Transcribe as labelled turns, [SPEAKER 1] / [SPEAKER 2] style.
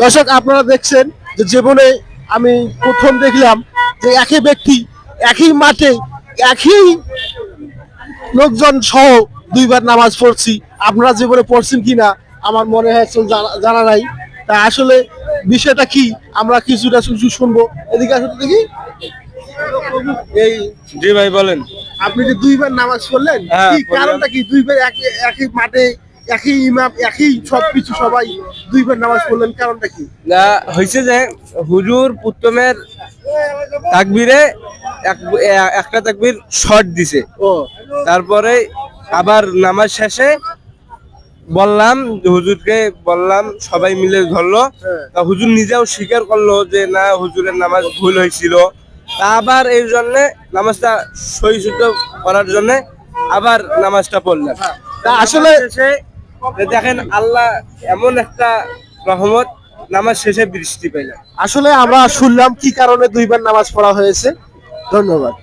[SPEAKER 1] দর্শক আপনারা দেখছেন যে জীবনে আমি প্রথম দেখলাম যে একই ব্যক্তি একই মাঠে একই লোকজন সহ দুইবার নামাজ পড়ছি। আপনারা জীবনে পড়ছেন কিনা আমার মনে হয় জানা নাই। তা আসলে বিষয়টা কি আমরা কিছুটা শুনবো। এদিকে আসলে দেখি এই
[SPEAKER 2] জি ভাই বলেন।
[SPEAKER 1] আপনি যে দুইবার নামাজ পড়লেন
[SPEAKER 2] হ্যাঁ,
[SPEAKER 1] কি
[SPEAKER 2] পড়লাম।
[SPEAKER 1] কারণটা কি? দুইবার একই একই মাঠে একই ইমাম একই সবকিছু সবাই দুইবার নামাজ পড়লেন, কারণটা কি?
[SPEAKER 2] না হয়েছে যে হুজুর প্রথমের তাকবীরে একটা তাকবীর শর্ট দিছে,
[SPEAKER 1] ও
[SPEAKER 2] তারপরে আবার নামাজ শেষে বললাম হুজুরকে বললাম, সবাই মিলে ধরলো।
[SPEAKER 1] হ্যাঁ।
[SPEAKER 2] তা হুজুর নিজেও স্বীকার করলো যে না হুজুরের নামাজ ভুল হয়েছিল। তা আবার এই জন্যে নামাজটা সহি শুদ্ধ করার জন্য আবার নামাজটা পড়লাম।
[SPEAKER 1] তা আসলে
[SPEAKER 2] শেষে দেখেন আল্লাহ এমন একটা রহমত, নামাজ শেষে বৃষ্টি পেলাম।
[SPEAKER 1] আসলে আমরা শুনলাম কি কারণে দুইবার নামাজ পড়া হয়েছে। ধন্যবাদ।